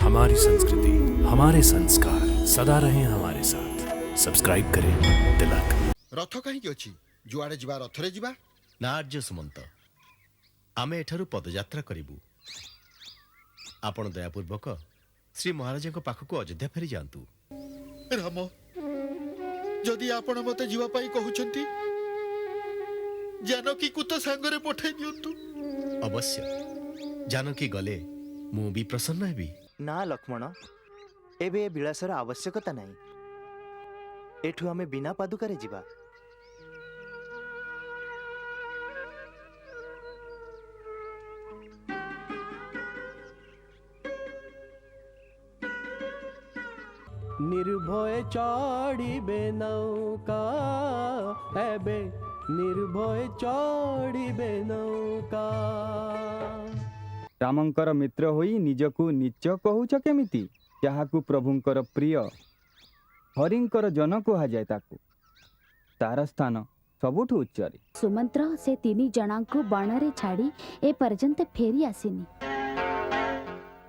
हमारी संस्कृति, हमारे संस्कार सदा रहे हमारे साथ। सब्सक्राइब करें तिलक। रथ कहीं अच्छी जुआड़े जा रथरे जा ना आर्य सुमंत आमे एठारु पदयात्रा करिबु। आपण दयापूर्वक श्री महाराज पाखक अयोध्या फेरी जातु। राम जदि आपण मते जीवा पाई कहउछंती जानकी को तो सांगरे पठे दियंतु। अवश्य जानकी गले मु भी प्रसन्न हेबी। ना लक्ष्मण एबे विलासर आवश्यकता नहीं। एठू आमे बिना पादुकारे जीवा। निर्भय चढ़िबे नौका एबे निर्भय चढ़िबे नौका। रामंकर मित्र होई निजकु नीच कहूच केमिति? जहाकु प्रभुंकर प्रिय हरिंकर जन कुहा जाए ताकु तार स्थान सबुठु उच्चरे। सुमंत्र से तीनी जनांकु बणरे छाड़ी ए पर्यंत फेरी आसीनी।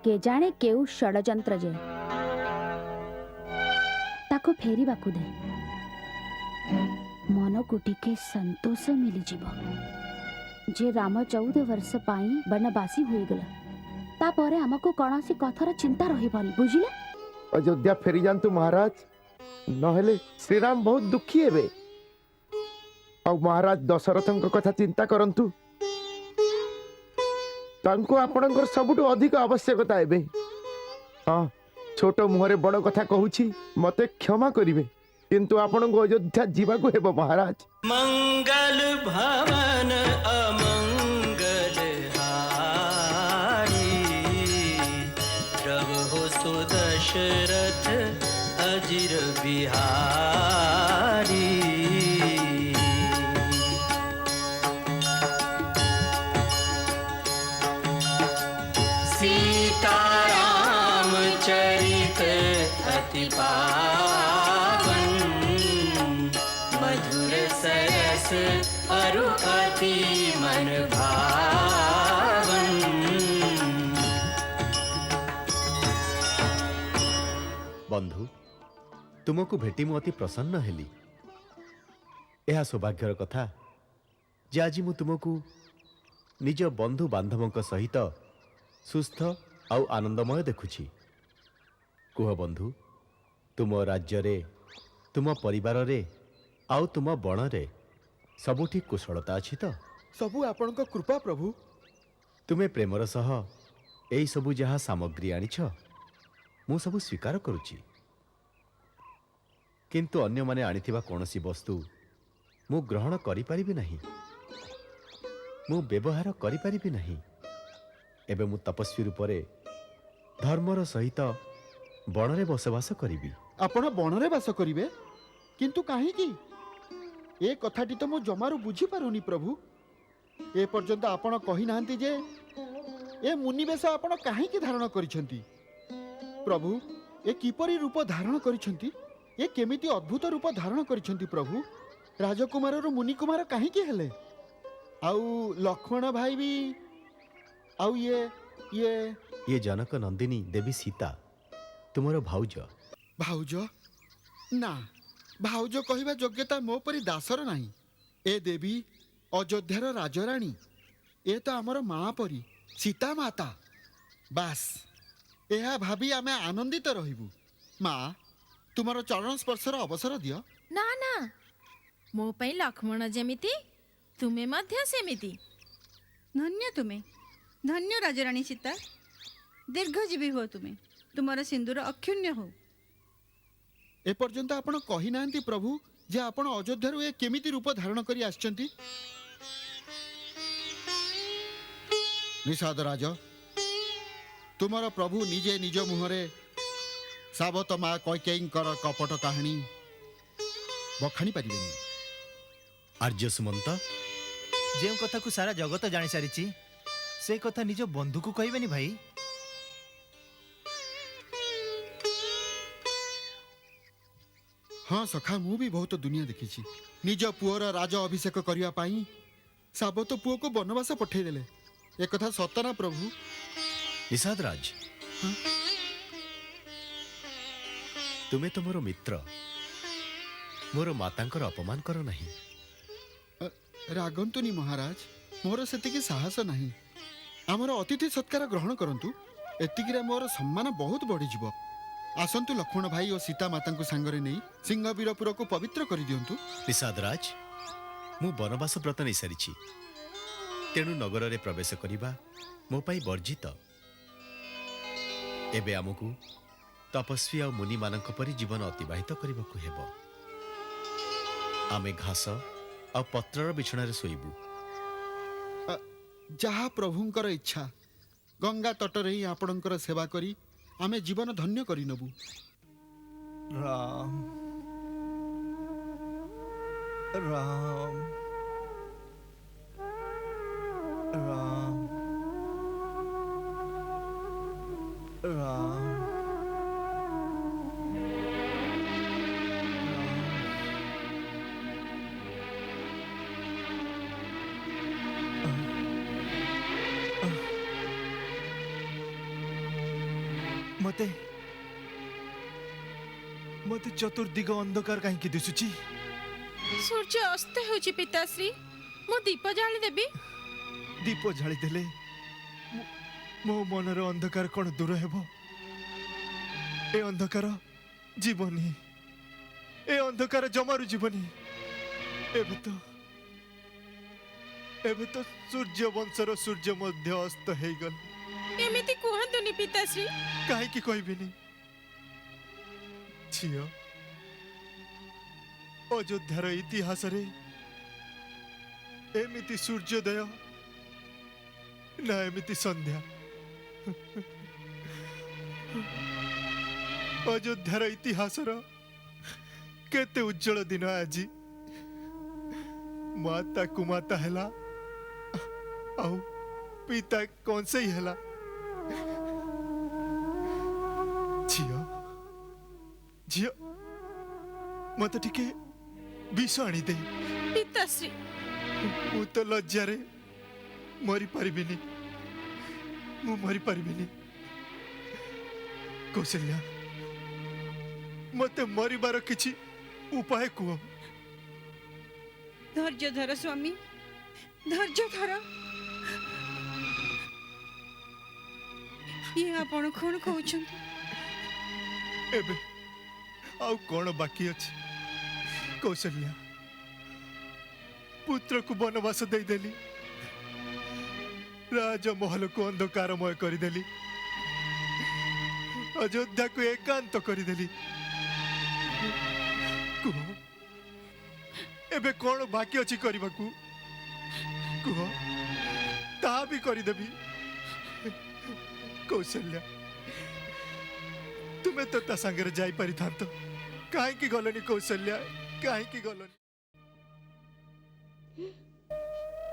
के जाने केउ षडयंत्र जे ताको फेरी बाकु दे मन को टिके संतोष मिली जीव। जे राम 14 वर्ष पाई बनवासी हुई गला तापरे हमको कौनसी कथार चिंता रही बनी बुझिले। अयोध्या फेरी जातु महाराज, नहेले श्रीराम बहुत दुखी हेबे। और महाराज दशरथଙ୍କ कथा चिंता करंतु, तांको आपणकर सबुठु अधिक आवश्यकता हेबे। हाँ छोट मुहरे बड़ कथा कहूची, मते क्षमा करिवे, किंतु आपणको अयोध्या जीवाकु हेबो महाराज। मंगल भवन अमंगल हारी प्रभु सुदशरथ अजिर बिहारी। सीताराम चरित अति पावन मधुर सरस अरु अति मन भावन। बंधु तुमको भेटी मु अति प्रसन्न हेली। यह सौभाग्यर कथा जे आज मु तुमको निज बंधु बांधवों सहित सुस्थ आउ आनंदमय देखुछि। कुह बंधु तुम राज्य रे, तुम परिवार रे आउ तुम बण रे सबुठी कुशलता अछि तो? सबु आपणक कृपा प्रभु। तुमे प्रेमर सह एई सबु जहा सामग्री आनिछ मु सबु स्वीकार करुछि, किंतु अन्य माने आनिथिबा कोनोसी वस्तु मु ग्रहण करि परिबि नाही, मु व्यवहार करि परिबि नाही। एबे मु तपस्वी रूपरे धर्मर सहित बणरे बसवास करिबि। आपण बणरे वास करिवे, किंतु काहे की ए कथाटी तो मु जमारू बुझी पारुनी प्रभु। ए पर्यंत आपण कहि नाहंती जे ए मुनिवेश आपण काहे की धारण करिसंती। प्रभु ए किपरि रूप धारण करिसंती? ए केमिति अद्भुत रूप धारण करिसंती प्रभु? राजकुमार रो मुनि कुमार काहे की हेले? आउ लक्ष्मण भाई भी आउ ये जनक नंदिनी देवी सीता तुमरो भाउज। भाउज ना, भाउज कहिबा योग्यता मो परी दासर नाही। ए देवी अयोध्यार राजराणी, ए तो आमर माँ परी सीता माता। बास एहा भाभी आमे आनंदित रहिबु। माँ तुमरो चरण स्पर्शर अवसर दियो। ना ना मो पई लक्ष्मण जेमिति तुमे मध्य सेमिति। धन्य तुम्हें, धन्य राजराणी सीता। दीर्घजीवी हो तुम्हें, तुम्हारा सिंदूर अक्षुण्य हो। ए पर्यंत आपण कहि नांती प्रभु जे आपण अयोध्यारु ए केमिति रूप धारण करी आछंती। निषाद राज तुमर प्रभु निजे निज मुहरे सावत मा कैकेयींकर कपट कहानी बखाणी पारिबेनी। आर्य सुमंत जे कथा को सारा जगत जानी सारिची से कथा निज बंधु को कहबेनी भाई। हाँ सखा मु भी बहुत दुनिया देखी। निज पुअर राज अभिषेक करने पाई साबत पुओ को बनवास पठे देले। एक कथा सतना प्रभु। निषाद राज ତୁମେ ତ ମୋର ମିତ୍ର, ମୋର ମାତାଙ୍କର ଅପମାନ କର ନାହିଁ। ରାଗନ୍ତୁନି ମହାରାଜ, ମୋର ସେତିକି ସାହସ ନାହିଁ। ଆମର ଅତିଥି ସତ୍କାର ଗ୍ରହଣ କରନ୍ତୁ, ଏତିକିରେ ମୋର ସମ୍ମାନ ବହୁତ ବଢ଼ିଯିବ। ଆସନ୍ତୁ ଲକ୍ଷ୍ମଣ ଭାଇ ଓ ସୀତା ମାତାଙ୍କୁ ସାଙ୍ଗରେ ନେଇ ସିଂହବୀରପୁରକୁ ପବିତ୍ର କରିଦିଅନ୍ତୁ। ନିଷାଦରାଜ, ମୁଁ ବନବାସ ବ୍ରତ ନେଇସାରିଛି, ତେଣୁ ନଗରରେ ପ୍ରବେଶ କରିବା ମୋ ପାଇଁ ବର୍ଜିତ। ଏବେ ଆମକୁ ତପସ୍ୱୀ ଆଉ ମୁନିମାନଙ୍କ ପରି ଜୀବନ ଅତିବାହିତ କରିବାକୁ ହେବ। ଆମେ ଘାସ ଆଉ ପତ୍ରର ବିଛଣାରେ ଶୋଇବୁ। ଯାହା ପ୍ରଭୁଙ୍କର ଇଚ୍ଛା। ଗଙ୍ଗା ତଟରେ ହିଁ ଆପଣଙ୍କର ସେବା କରି ଆମେ ଜୀବନ ଧନ୍ୟ କରିନେବୁ। ରାମ ରାମ ରାମ ରାମ मते मते चतुर्दिग अंधकार कहीं दिशुची। सूर्य अस्त होची पिताश्री, मो दीप जाली देबी। दीप जाली देले मो मनर अंधकार कौन दूर हेबो? ए अंधकार जीवनी, ए अंधकार जमारू जीवनी। एबे तो सूर्य वंशर सूर्य मध्य अस्त हो गल। एमिति कुहंतुनी पिताश्री। काहे की कहबिनी झियो, अयोध्यार इतिहास रे एमिति सूर्योदय ना एमिति संध्या। अयोध्यार इतिहास केते उज्जवल दिन आज। माता कुमाता हैला आउ पिता कौन से ही हैला। झियो झियो मत टिके विष आनी दे। पिताश्री मु तो लज्जारे मरी पारिबिनी, मु मरी पारिबिनी। कौशल्या मते मरिबार किछि उपाय कुह। धैर्य धर स्वामी, धैर्य धर। ये आपण कौन कहउछन? एबे आउ कौन बाकी अछि? कौशल्या पुत्र को वनवास दे देली, राजमहल को अंधकारमय करदेली, अयोध्या को एकांत करदेली। कुह एबे कौन बाकी अछि करबाकू? कुह ता भी करदेबी। कौशल्या तुम्हें तो ता संगे जाई पारि थांतो, काहे की गलनी? कौशल्या काहे की गलनी?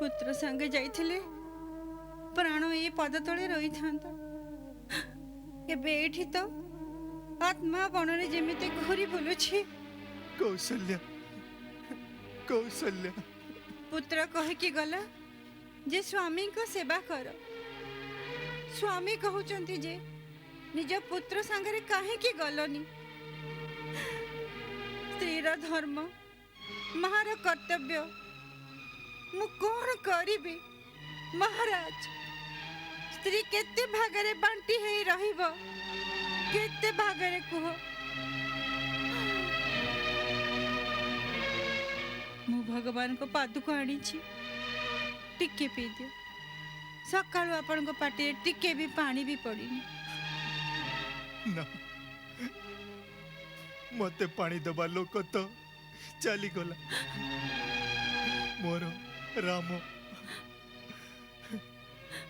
पुत्र संगे जाइथिले प्राण ए पद तले रही थांता। एबे एठी तो आत्मा बनरे जेमिते घुरी बुलुछि। कौशल्या कौशल्या पुत्र कहे कि गला जे स्वामी को सेवा कर। स्वामी कहउचंती जे निज पुत्र संगे काहे की गलनी? स्त्रीर धर्म, महार कर्तव्य मु कौन करिबे? महाराज स्त्री केते भागरे बांटी हेई रहिबो, केते भागरे कुह। मु भगवान को पादुक आनी छी, टिके पी दियो। सकाळु आपण को पाटे टिके भी पानी भी पड़ीनी। ना मते पानी दबा लोक तो चली गला। मोर राम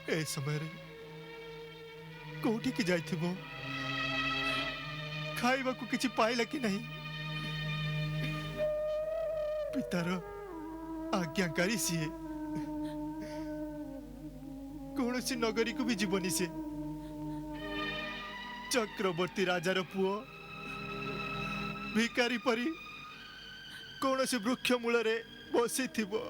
ए समय रे कोठी की जाइथिबो? खाइबा को किछि पाइला कि नहीं? पितार आज्ञाकारी सीए, कौनसी नगरी को भी जीवनी से। चक्रवर्ती राजार पुओ भिकारी परी कौनसी वृक्ष मूल रे बसी थिबो।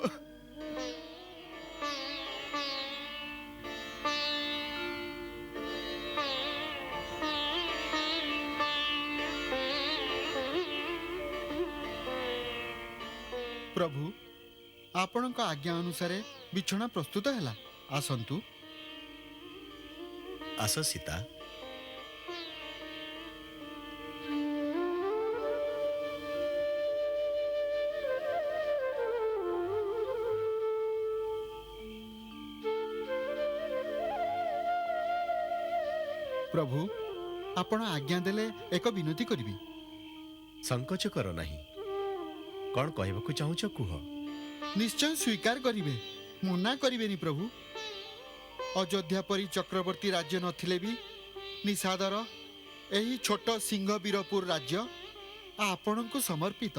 प्रभु आपणक आज्ञा अनुसार बिछଣା प्रस्तुत है आसतु। आस सीता। प्रभु आपण आज्ञा देले एक विनती करी। संकोच कर नहीं, कौन कहबाकू चाहूच कुह। निश्चय स्वीकार करिवे, मना करिवेनी प्रभु। अयोध्या परी चक्रवर्ती राज्य नथिले भी निषादर एही छोट सिंहवीरपुर राज्य आपणको समर्पित।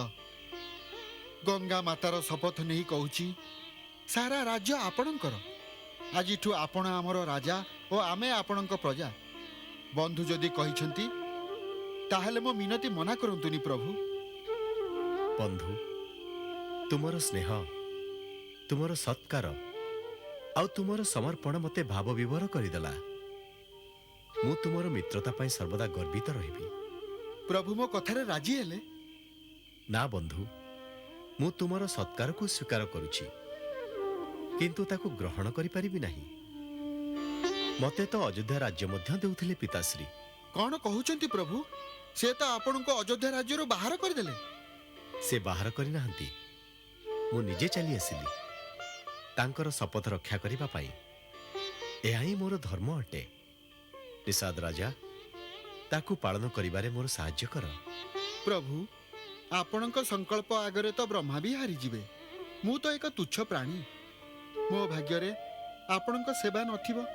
गंगा मातार शपथ नहीं कहूची सारा राज्य आपणकर। आजिठू आपण आमर राजा और आमे आपणक प्रजा। बंधु जदि कहिछंती ताहेले मो मिनती मना करंतुनी प्रभु। बंधु तुमर स्नेह, तुमर सत्कार आउ तुमर समर्पण मते भाव विभोर करिदेला। मु तुमर मित्रता पाई सर्वदा गर्वित रहिबी। प्रभु मो कथारे राजी हेले? ना बंधु, मु तुमर सत्कार को स्वीकार करुछि, किंतु ताकू ग्रहण करि परिबी नाही। मते तो अयोध्या राज्य मध्य देउथिले पिताश्री। कौन कहउचंती प्रभु? से तो आपणको अयोध्या राज्य रो बाहर कर देले। से बाहर करि नाहंती, मु निजे चली आसिली तांकर शपथ रक्षा करिबा पाई। एहा ही मोर धर्म अटे। निषाद राजा ताकू पालन करिबारे मोर सहाय्य कर। प्रभु आपणको संकल्प आगरे तो ब्रह्मा भी हारी जिवे। मु तो एक तुच्छ प्राणी। मो भाग्य रे आपणको सेवा नथिबो।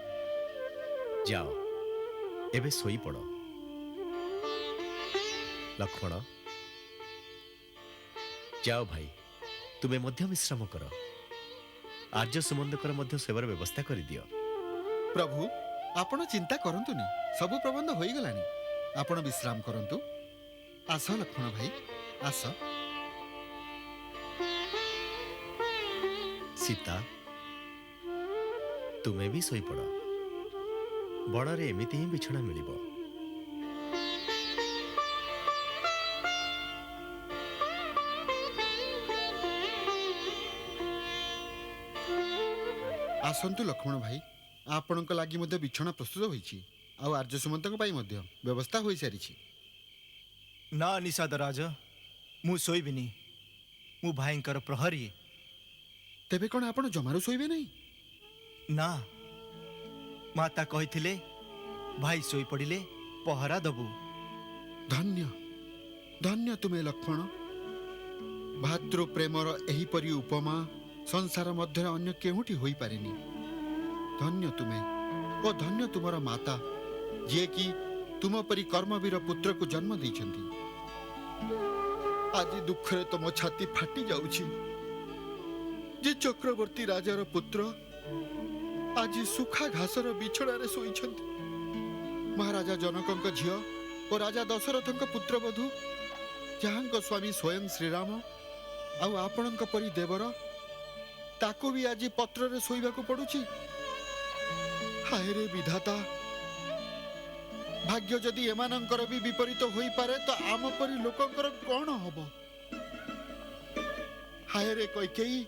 जाओ एबे सोई पड़ो। लक्ष्मण जाओ भाई, तुम्हें मध्य विश्राम कर। आर्य सुमंदकर मध्य सेवार व्यवस्था कर दियो। प्रभु आपण चिंता करंतुनी, सबु प्रबंध होई गलानी। आपण विश्राम करंतु। आस लक्ष्मण भाई आस। सीता तुम्हें भी सोई पड़। बणरे एमिति ही बिछଣା मिलिबो। आसंतु लक्ष्मण भाई, आपणक लागि मध्य बिछଣା प्रस्तुत होईछि। आ आर्य सुमंतक पाई मध्य व्यवस्था होई सारिछि। ना निषाद राजा, मु सोइबिनी। मु भाईंकर प्रहरी। तेबे कोन आपण जमारो सोइबे नहीं? ना, माता कहिथिले भाई सोई पड़िले पहरा दबु। धन्य धन्य तुम्हें लक्ष्मण। भातृ प्रेमर एही परी उपमा संसार मध्य अन्य केहुटी होई पारेनी। धन्य तुम्हें ओ धन्य तुमर माता, जे कि तुम परी कर्मवीर पुत्र को जन्म देइछंती। आज दुखरे तो मो छाती फाटी जाउछि जे चक्रवर्ती राजार पुत्र आज सुखा घासर बिछड़ारे सोईछंती। महाराजा जनकंक झियो और राजा दशरथंक पुत्रवधू, जहांक स्वामी स्वयं श्रीराम आउ आपणंक परी देवर, ताको भी आज पत्र रे सोइबा को पड़ुछि। हाय रे विधाता, भाग्य जदि एमानंकर भी विपरीत होई पारे तो आम परी लोकंकर कोन हबो? हाय रे कैकेयी,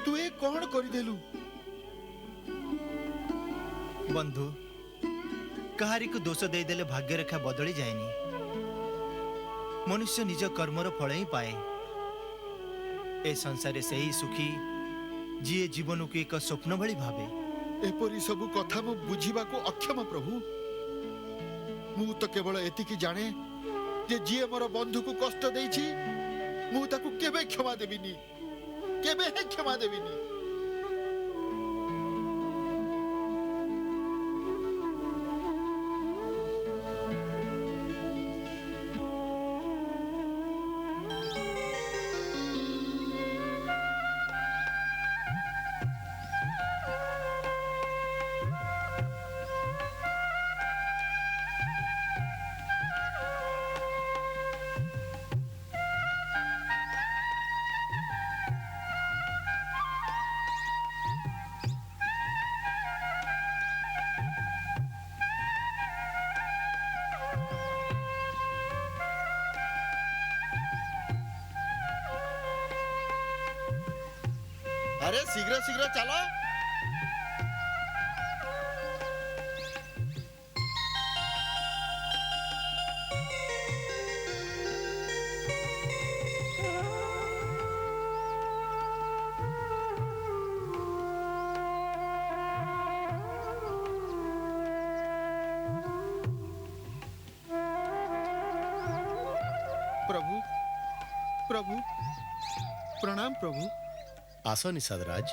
तू ए कोन करि देलु? बंधु कहारी को दोष दे देले भाग्य रेखा बदली जाएनी। मनुष्य निज कर्मर फल ही पाए। ए संसार से ही सुखी जी जीवन को एक स्वप्न भली भावे। एपरी सबु कथा मु बुझिबा को अक्षम प्रभु। मु तो केवल एतिकी जाने जे जी मोर बंधु को कष्ट देइछि, मु ताकू केबे क्षमा देबिनी, केबे हे क्षमा देबिनी। अरे शीघ्र शीघ्र चलो। प्रभु प्रभु प्रणाम प्रभु। आस निषाद राज,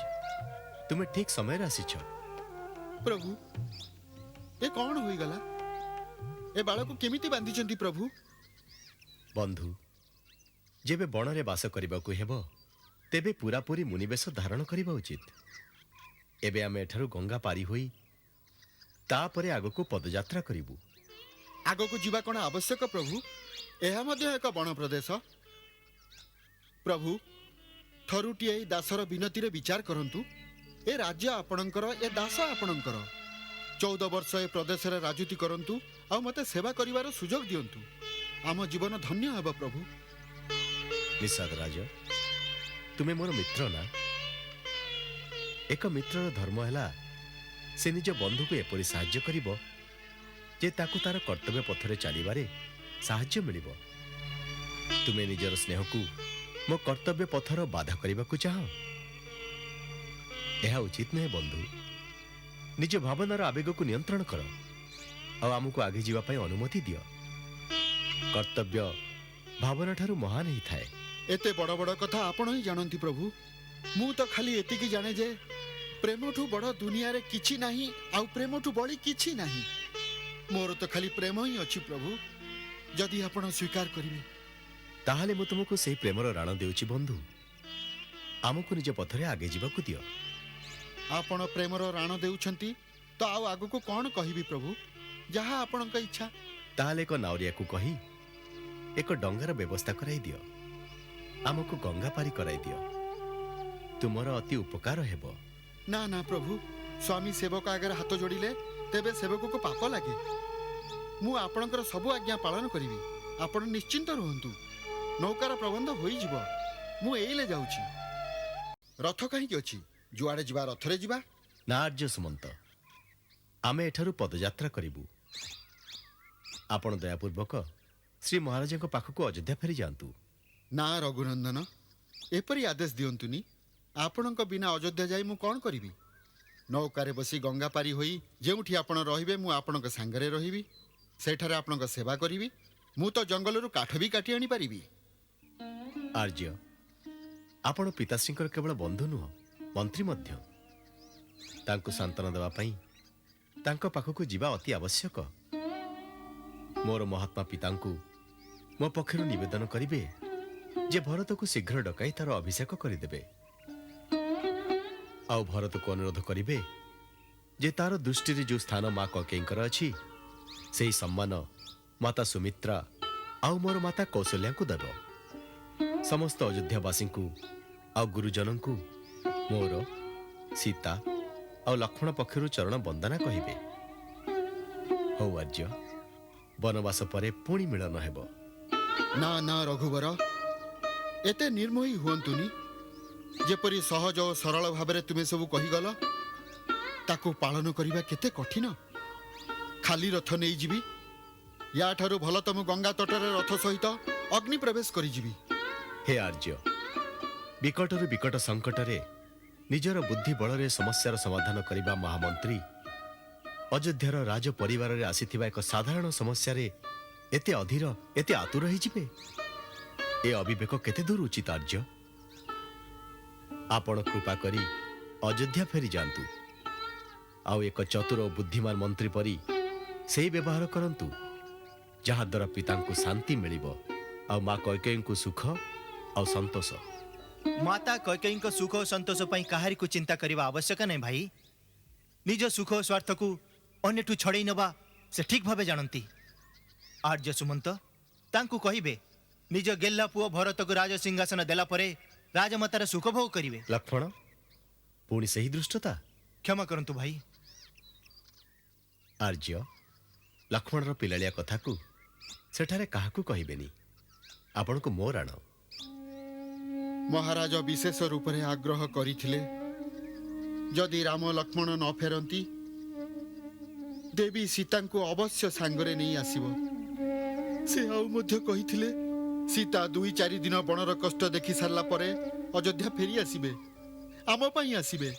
तुम्हें ठीक समय आसीछ। प्रभु ए कौन होई गला? ए बाळ को केमिति बांधी चंती प्रभु? बंधु, जेबे बण रे बास करबा को हेबो तेबे पूरा पूरी मुनिवेश धारण करबा उचित। एबे आमे एठारु गंगा पारी होई तापरे आगो को पदयात्रा करिबु। आगो को जीवा कोन आवश्यक प्रभु? एहा मध्ये एक बण प्रदेश। प्रभु थरुटिए दासर विनती रे विचार करंतु। ए राज्य आपणकर, ए दास आपणकर। 14 वर्ष ए प्रदेश रे राजूति करंतु आ मते सेवा करिवार सुजोग दियंतु। आम जीवन धन्य हेबा प्रभु। निषाद राज, तुम्हें मोर मित्र ना। एक मित्रर धर्म हैला से निज बंधु को एपरि साहाय्य करिवो जे ताकू तार कर्तव्य पथरे चलिबारे साहाय्य मिलिबो। तुमे निजर स्नेह को मो कर्तव्य पथर बाधा करने को चाह, यह उचित नहीं बंधु। निज भावनार आवेग को नियंत्रण कर और आमको आगे जीवाई अनुमति दियो। कर्तव्य भावना ठारू महान ही थाए। एते बड़ बड़ कथा आपण ही जानती प्रभु। मु तो खाली एतिकी जाने जे प्रेमठू बड़ दुनिया रे किछि नाही, आउ प्रेमठू बड़ी किछि नाही। मोर तो खाली प्रेम ही अछि प्रभु। जदि आपण स्वीकार करिवे ताहले मु तुमको से प्रेमर राण देउछि बंधु। आमको निज पथरे आगे जीवाकू दियो। आपण प्रेमर राण देउछंती तो आउ आगु को कोन कहिबी प्रभु? जहा आपणक इच्छा। ताहले को नावरिया को कही एक डंगार व्यवस्था कराई दियो। आमको गंगा पारी कराई दियो। तुमर अति उपकार हेबो। ना ना प्रभु, स्वामी सेवक आगे हाथ जोड़िले तेबे सेवक को पाप लागे। मु आपणकर सबु आज्ञा पालन करिवि। आपण निश्चिंत रहंतु। नौकार प्रबंध होई जिवो। मु एइले जाउछि। रथ काहे की अछि? जुआडे जिबा रथरे जिबा। ना आर्य सुमंत, आमे एठारु पदयात्रा करिबु। आपण दयापूर्वक श्री महाराज को पाखक अयोध्या फेरी जांतु। ना रघुनंदन, एपरी आदेश दियंतुनी। आपणक बिना अयोध्या जाई मु कोन करिवि? नौकारे बसी गंगा पारी होई जेउठी आपण रहिबे मु आपणक संगरे रहिबि। सेठारे आपणक सेवा करिवि। मु तो जंगलरु काठ भी काटी आनी पारिबि। आर्य, आपण पिताश्रींकर केवल बंधु नुह, मंत्री मध्य। तांको सांत्वना देवा पई तांको पाखकु जीवा अति आवश्यक। मोर महात्मा पितांकु मो पक्षरु निवेदन करिवे जे भरत को शीघ्र डकाई तार अभिषेक करिदेबे। आउ भरत को अनुरोध करिवे जे तार दृष्टि रे जो स्थान मां कैकेयींकर अछि सेही सम्मान माता सुमित्रा आउ मोर माता कौशल्या को देव। समस्त अयोध्यावासी को आउ गुरुजन को मोर सीता आउ लक्ष्मण पक्षरु चरण वंदना कहिबे। हौ आर्य, वनवास परे पुणी मिलन हेबो। ना ना रघुवर, एते निर्मोही हुअंतुनी। जेपरी सहज और सरल भाबरे तुमे सब कहिगल ताकू पालन करिबा केते कठिन। खाली रथ नहीं जीवी, या ठारू भल तम गंगा तटरे रथ सहित अग्नि प्रवेश करी जीवी। हे आर्य, विकटरु विकट संकटरे निजर बुद्धि बଳରେ समस्यार समाधान करिबा महामंत्री अयोध्यार राज परिवार रे आसीथिबा एक साधारण समस्या रे एते अधीर एते आतुर होई जिवे। ए अविवेक केते दूर उचित आर्य? आपण कृपा करी अयोध्या फेरी जांतु। आउ एक चतुर और बुद्धिमान मंत्री परी सेही व्यवहार करंतु जहा द्वारा पितांकु शांति मिलिबो आ मां कैकेयींकु सुख और संतोष। माता कैकेयी को सुख और संतोष पई काहारी को चिंता करबा आवश्यक नहीं भाई। निज सुख और स्वार्थ को अन्यठू छड़ई नबा से ठीक भावे जानती। आर्य सुमंत, तांकु कहिबे निज गेल्ला पुओ भरत को राज सिंहासन देला परे राजमातार सुख भोग करिवे। लक्ष्मण, पुणी सही दृष्टता। क्षमा करंतु भाई। आर्य, लक्ष्मणर पिलालिया कथा को सेठारे काहाकू कहिबेनी। आपण को मोर आण। महाराज विशेष रूप से आग्रह करिथिले जदि राम लक्ष्मण न फेरती देवी सीता को अवश्य सांगरे नहीं आसीबो। से आउ मध्य कहिथिले सीता 2-4 दिन बनर कष्ट देखि सारला परे अयोध्या फेरी आसीबे, आम पई आसीबे।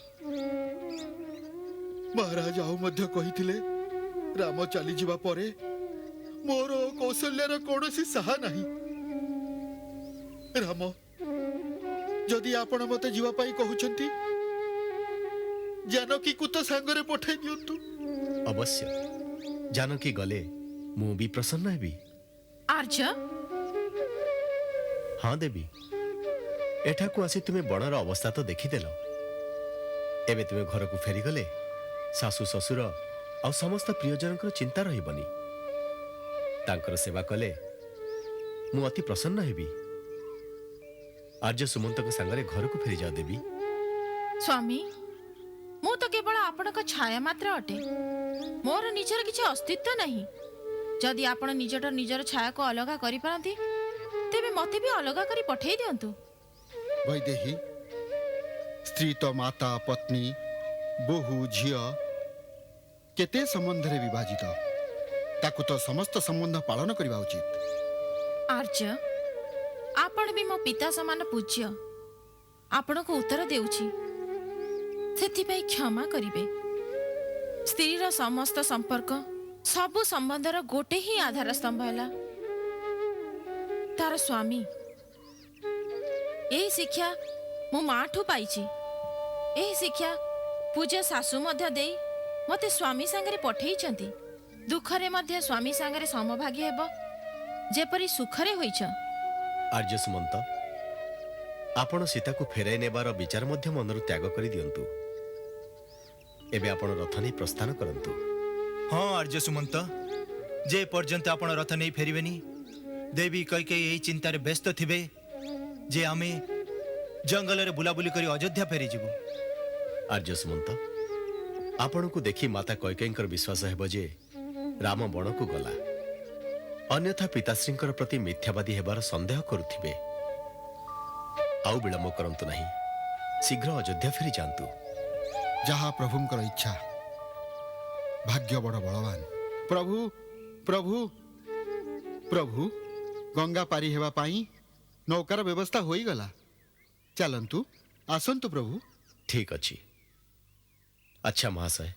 महाराज आउ मध्य कहिथिले राम चली जिबा परे मोर कौशल्यार कौनसी साहा नहीं। राम जदि आपण मते जीवा पाई कहउछंती जानकी को तो सांगरे पठाई दियंतु। अवश्य जानकी गले मु भी प्रसन्न हेबी। आर्य हाँ देवी, एठाकू आसी तुमे बणर अवस्था तो देखिदेल। एबे तुमे घर को फेरी गले सासु ससुर आ समस्त प्रियजनकर चिंता रहिबनी। तांकर सेवा कले मु अति प्रसन्न हेबी। आर्य सुमंत को संगरे घर को फेरी जाओ देवी। स्वामी मु तो केवल आपणक छाया मात्र अटे, मोर निजर किछि अस्तित्व नहीं। जदि आपण निजर छाया को अलगा करि पारंती तेबे मते भी अलगा करी पठेई दियंतु। वैदेही स्त्री तो माता पत्नी बोहू झियो केते संबंध रे विभाजित, ताकू तो समस्त संबंध पालन करबा उचित। आर्य आपण भी मो पिता समान पूज्य, आपण को उत्तर देउछि, सेथिपाई क्षमा करिवे। स्त्रीर समस्त संपर्क सबु संबंधर गोटे ही आधार स्तंभ है तार स्वामी। यही शिक्षा मो माँ ठू पाइछि। यही शिक्षा पूज्य सासु मध्य देई मते स्वामी संगरे पठेइछंती। दुखरे मध्य स्वामी संगरे समभागी हेब जेपरि सुखरे होइछ। आर्य सुमंत आपण सीता को फेराई नेबार विचार मध्य मनरु त्याग करि दियंतु। एबे आपण रथ नहीं प्रस्थान करंतु। हाँ आर्य सुमंत, जे पर्यंत आपण रथ नहीं फेरिबेनी देवी कैकेयी यही चिंतार व्यस्त थिबे जे आमे जंगल रे बुलाबुली करी अयोध्या फेरी जिबु। आर्य सुमंत आपण को देखी माता कैकेयींकर विश्वास हेबो जे राम बण को गला, अन्यथा पिताश्रींकर प्रति मिथ्यावादी हेबार संदेह करुथिबे। आउ विलंब करंतु नहीं, शीघ्र अयोध्या फेरी जांतु। जहा प्रभुंकर इच्छा, भाग्य बड़ बलवान। प्रभु प्रभु प्रभु गंगा पारी हेबा पाई नौकार व्यवस्था होई गला। चलंतु आसंतु प्रभु। ठीक अछि। अच्छा महाशय,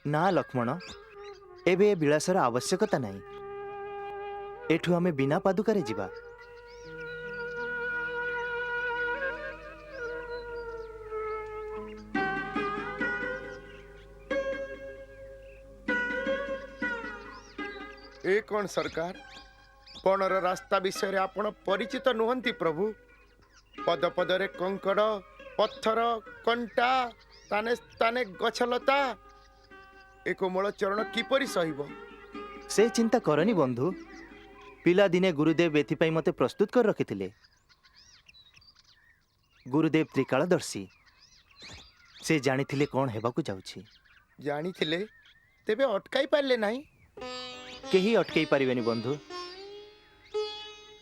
ना लक्ष्मण, एबे विलासर आवश्यकता नहीं। एठू आमे बिना पादुकारे जिबा। ए कौन सरकार, बणर रास्ता विषय रे आपण परिचित नुहंती प्रभु। पद पदरे कंकड़ पत्थर कंटा ताने ताने गछलता ए कोमल चरण किपरि सहिब। से चिंता करनी बंधु, पिला दिने गुरुदेव एथिपाई मते प्रस्तुत कर रखिथिले। गुरुदेव त्रिकालदर्शी, से जानिथिले कोन हेबाकू जाउछि। जानिथिले तेबे अटकाई पारले नाही। केही अटकई पारिबेनी बंधु।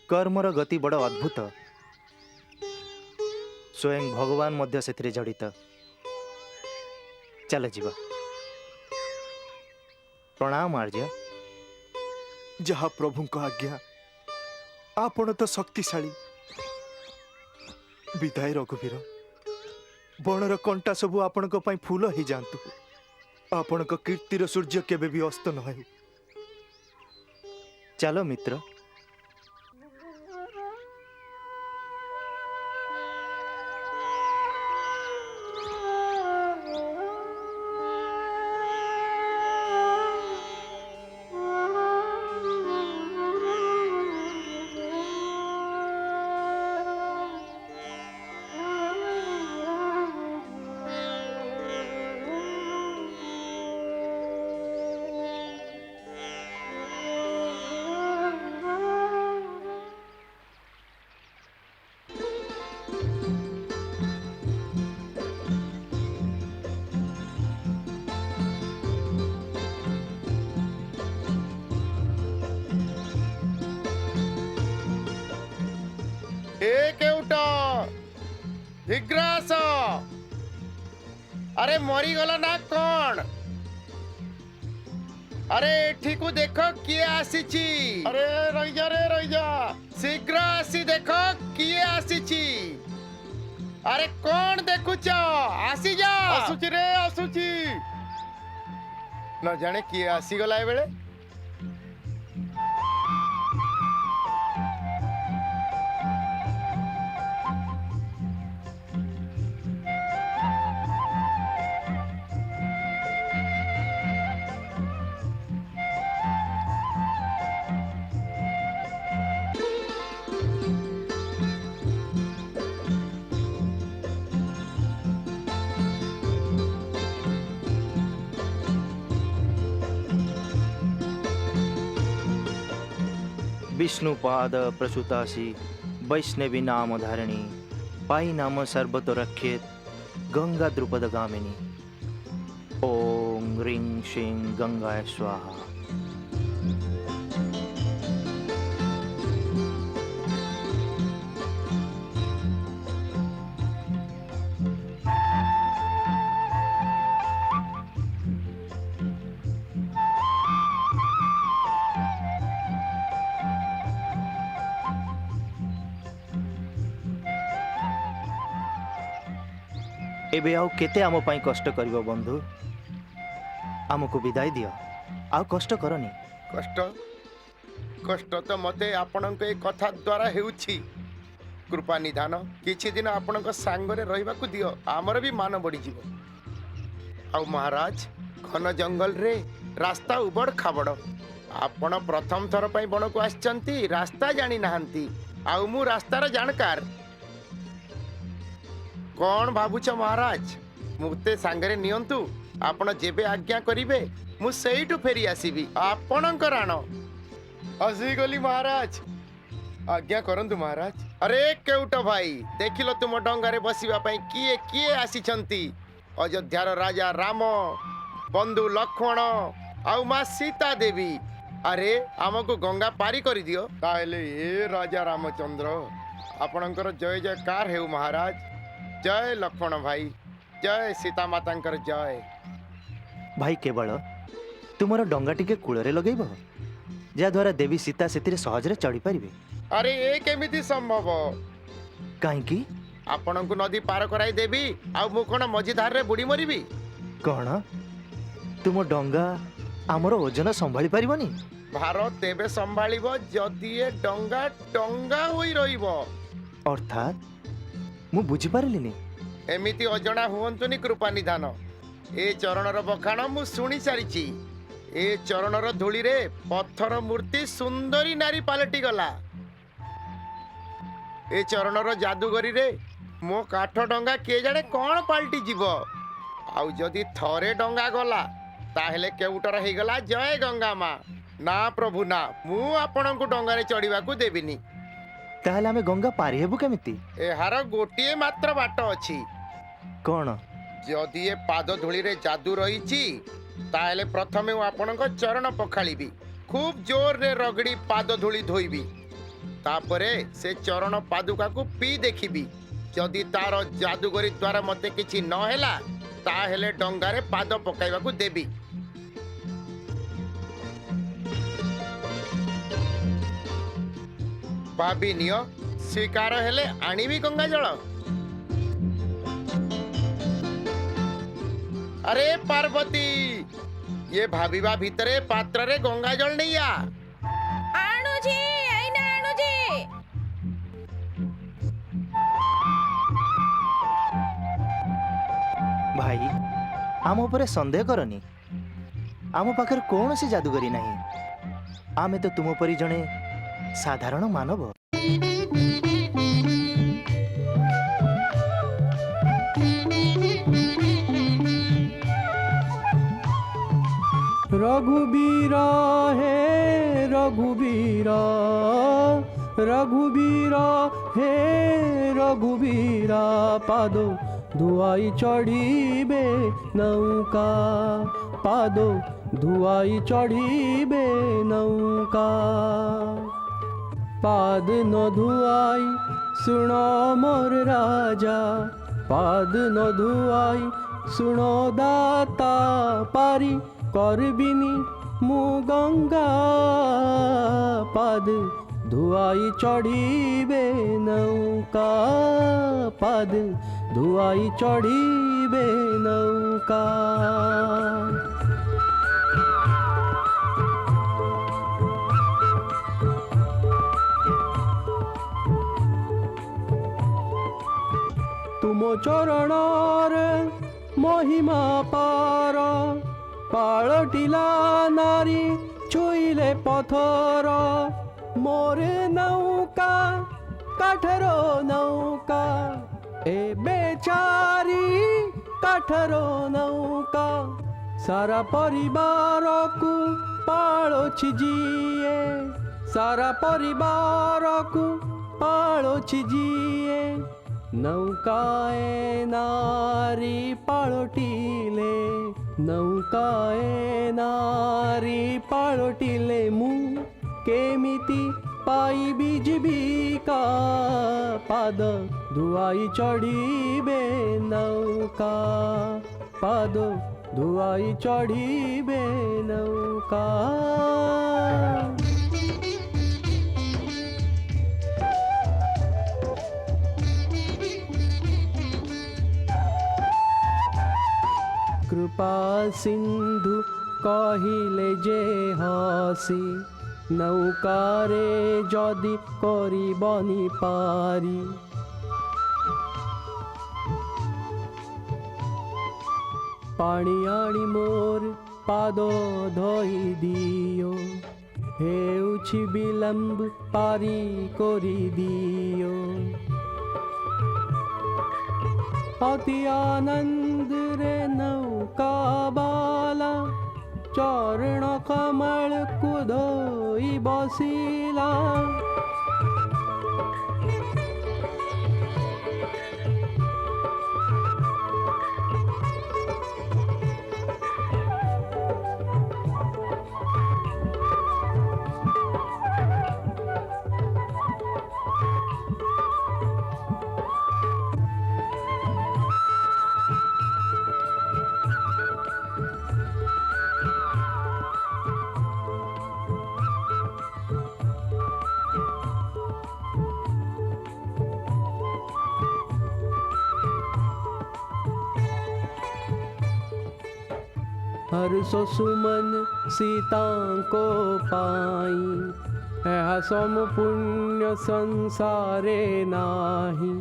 कर्मर गति बड़ अद्भुत, स्वयं भगवान मध्य सेथिरे जड़ित। चल जीवा। प्रणाम आर्य। जहा प्रभु को आज्ञा, आपण तो शक्तिशाली। विदाय रघुवीर, बणर कंटा सबू आपण को पई फूल ही जांतु। आपण को कीर्तिर सूर्य केबे भी अस्त न हो। चलो मित्र। ए केउट शीघ्र आस। अरे मरीगला ना कौन? अरे एठी को देखो किए आसीची। अरे रही जा शीघ्र आसी देखो किए आसीची। अरे कौन देखुच आसी जा। आसुची रे आसुची। न जाने किए आसी गला ए बेले। विष्णुपाद प्रसूतासी वैष्णवी नाम धारिणी पाई नाम सर्वतो रक्षेत गंगा द्रुपद गामिनी। ओम ह्रीं श्रीं गंगाय स्वाहा। एबे आउ केते आम पाई कष्ट करिवो बंधु? आमको विदाई दियो, आउ कष्ट करनी। कष्ट कष्ट तो मते आपणक ए कथा द्वारा हेउछि। कृपा निधान किछि दिन आपणक सांगरे रहिबाकू दियो, आमर भी मान बढ़ी जीवो। आउ महाराज घन जंगल रे रास्ता उबड़ खाबड़। आपण प्रथम थर पई बण को आछंती, रास्ता जानी नाहंती। आउ मु रास्तार जानकार। कौन भाबुछ महाराज? मुते सांगरे नियंतु, आपण जेबे आज्ञा करिवे मु सेइटु फेरी आसीबी। आपणकर राण आसी गली महाराज, आज्ञा करंतु महाराज। अरे केउट भाई देखिलो तुम डंगारे बसिबा पई किए किए आसीछंती? अयोध्यार राजा राम, बंधु लक्ष्मण आउ मां सीता देवी। अरे आमको गंगा पारी करि दियो। ताहेले ए राजा रामचंद्र आपणकर जय जयकार हेउ महाराज। जय लक्ष्मण भाई, जय सीता मातांकर जय। भाई केवल तुमर डंगा टिके कूଳରେ लगेइब, जा द्वारा देवी सीता सेतिरे सहजरे चढ़ी पारिबे। अरे ए केमिति संभव? काहेकि आपणको नदी पार कराई देबी आ मु कोन मझीधार रे बुडी मरिबी? कौन तुम डंगा आमर ओजन संभाली पारिबनी? भारत तेबे संभालिबो जदि ए डंगा डंगा होई रहिबो। अर्थात मु बुझी पारिलिनी। एमिति अजणा हुअंतुनी कृपा निधान। ए चरणर बखाण मु सुनी सारिची। ए चरणर धूली रे पत्थर मूर्ति सुंदरी नारी पालटी गला। ए चरणर जादूगरी रे मो काठ डंगा के जाने कौन पालटी जीवो। आउ जदि थरे डंगा गला ताहेले केउटर हे गला जय गंगा मां। ना प्रभु ना, मु आपणको डंगारे चढ़ीबाकू देबिनी। ताहले आमे गंगा पारी हेबु केमिति? एहार गोटिए मात्र बाट अछि। कौन? जदि ए पाद धूली रे जादू रहिछि ताहेले प्रथमे आपणक चरण पखाळिबी, खूब जोर रे रगड़ी पाद धूली धोइबी। तापरे से चरण पादुका को पी देखिबी। जदि तार जादूगरी द्वारा मते किछि न हेला ताहेले डंगारे पाद पकाइबाकू देबी। भाभी नियो, स्वीकार हेले आनिबी गंगा जल। अरे पार्वती ये भाबीबा भितरे पात्र रे गंगा जल नहीं आ। आणु जी आइना आणु जी। भाई आम उपरे संदेह करनी। आम पाखर कौन सी जादूगरी नहीं। आमे तो तुम परी जणे साधारण मानव। रघुबीरा हे रघुबीरा, रघुबीरा हे रघुबीरा, पादो धुआई चढ़ीबे नौका, पादो धुआई चढ़ीबे नौका। पाद न धुआई सुनो मोर राजा, पाद न धुआई सुनो दाता, पारी करबिनी मु गंगा, पाद धुआई चढ़ीबे नौका, पाद धुआई चढ़ीबे नौका। तुम चरणरे महिमा पार, पाळटिला नारी छुईले पथर, मोरे नौका काठरो नौका, ए बेचारी काठरो नौका, सारा परिवार को पाळोछि जिए, सारा परिवार को पाळोछि जिए, नौकाए नारी पाळोटिले, नौकाए नारी पाळोटिले, मु केमिति पाइबि जीविका, पाद धुआई चढ़ीबे नौका, पाद धुआई चढ़ीबे नौका। कृपा सिंधु कहिले जे हसी, नौकारे जदि करिबनि पारी, पानी आनी मोर पाद धोई दियो, हेउछि विलम्ब पारी करि दियो, अति आनंद रे नौका बाला, चरण कमल कुधोई बसिला, हर्ष सुमन सीता को पाई, यह सम पुण्य संसारे नाही,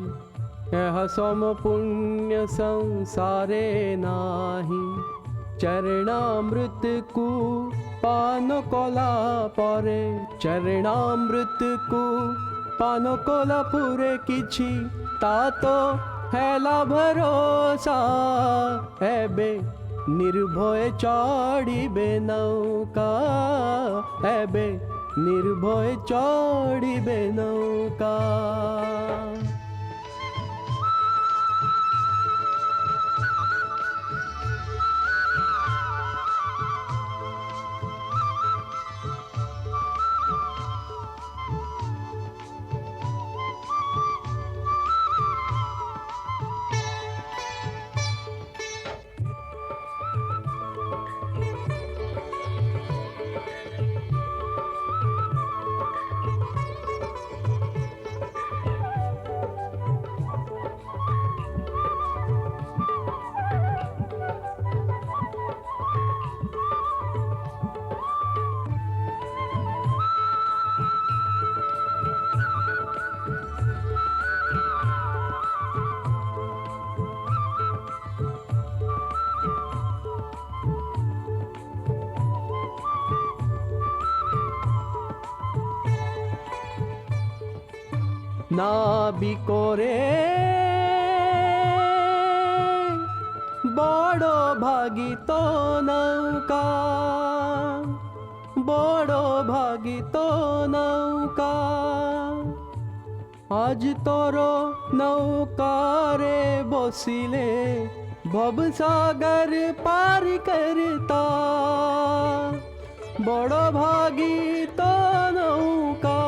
यह सम पुण्य संसारे नाही, चरणामृत को पान कला परे, चरणामृत को पान कला पुरे किछि तातो हेला भरोसा, एबे निर्भय चढ़ीबे नौका, एबे निर्भय चढ़ीबे नौका। नाबिकोरे बड़ भागी तो नौका, बड़ भागी तो नौका, आज तोर नौकारे बसिले भवसागर पार करता, बड़ भागी तो नौका,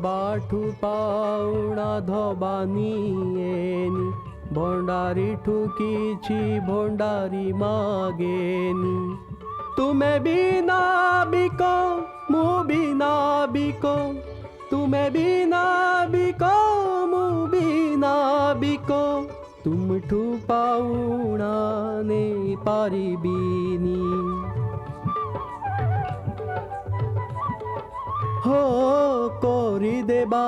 बाठू पाउणा धबानिएनी भंडारी ठुकीची भंडारी मागेनी तुमे भी नाबिको मु भी नाबिको तुमे भी नाबिको मु भी नाबिको तुमठू पाउणा ने पारिबीनी हो कोरी देबा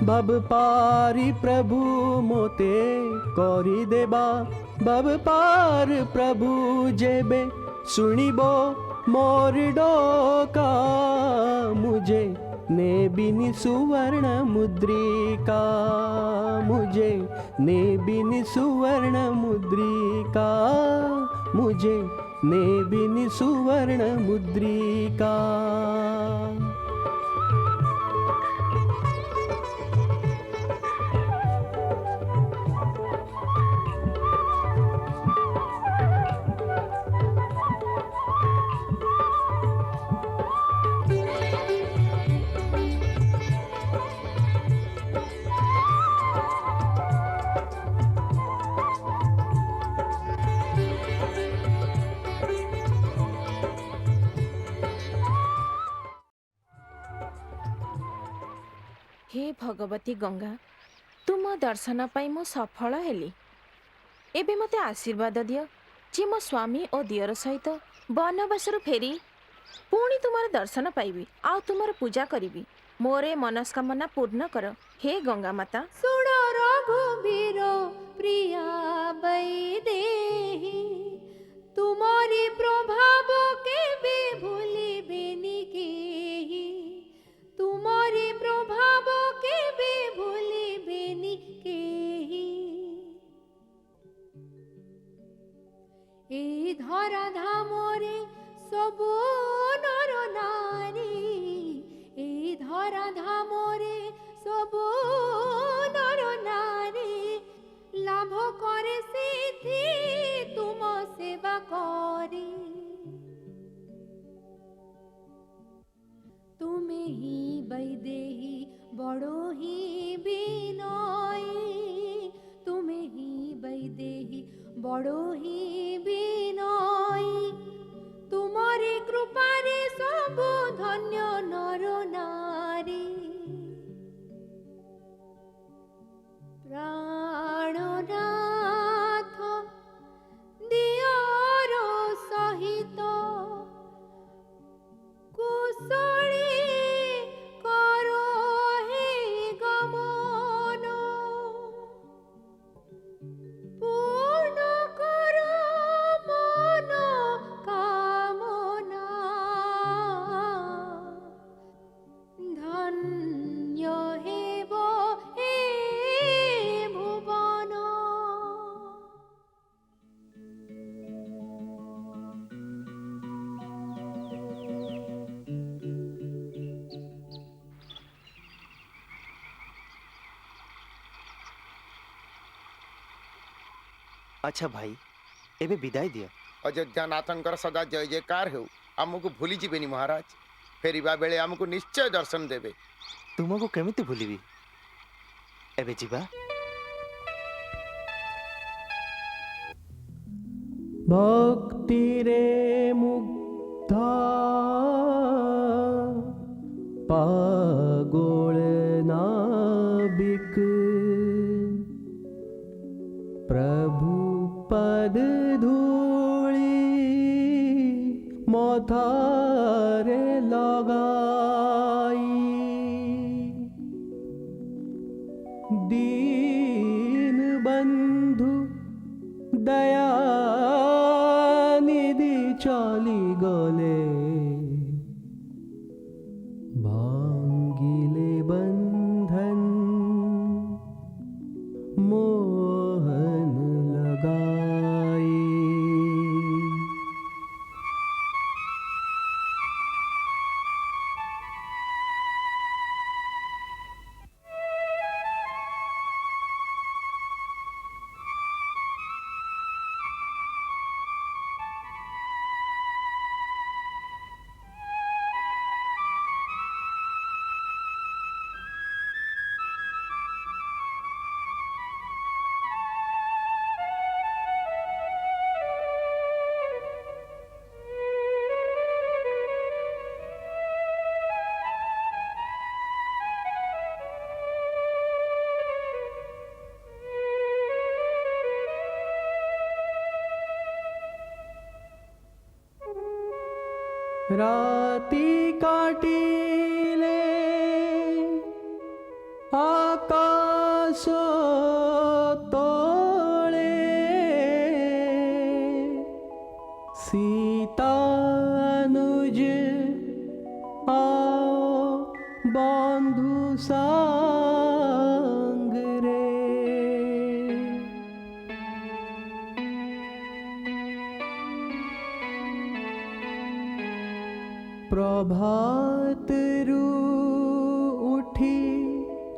बब पारी प्रभु मोते कोरी देबा बब पार प्रभु जेबे सुनिबो मोर डोका मुझे नेबिनी सुवर्ण मुद्रिका मुझे नेबिनी सुवर्ण मुद्रिका मुझे नेबिनी सुवर्ण मुद्रिका हे भगवती गंगा तुम दर्शन पाई मु सफल हेली एबे मते आशीर्वाद दियो जे मो स्वामी और दियर सहित बनवासरु फेरी पुणी तुमर दर्शन पाइबी आ तुमर पूजा करिबी मोरे मनस्कामना पूर्ण कर हे गंगा माता सुण रघुबीर प्रिया वैदेही तुमरी प्रभाव केबे भूलिबेनि केही तुमरी प्रभाव केबे भूलिबेनि केही ए धरा धामरे सबु नर नारी ए धरा धामरे सबु नर नारी लाभ करे सिद्धि तुम सेवा करी तुमे ही वैदेही बड़ो ही बिनयी तुमे ही वैदेही बड़ो ही बिनयी तुमरी कृपारे सब धन्य नर नारी प्राणनाथ दियर सहित कुशली करो हे गमन पूर्ण करो मन कामना धन्य हेब हे भुवन अच्छा भाई एबे विदाई दियो अयोध्या नाथंकर सदा जय जयकार हो आमको भूली जीवेनी महाराज फेरिबा बेले आमको निश्चय दर्शन देवे तुमको केमिति भूलिबी एबे जीवा भक्ति रे मुग्धा पागोल नाबिक प्रभु पद धूली मोथारे लगाई दीन बंधु दया निधि चली गले भांगिले बंधन मोहन लगाई राति काटिले आकाश तोळे सीता अनुज आओ बंधु संग रे। प्रभात रु उठी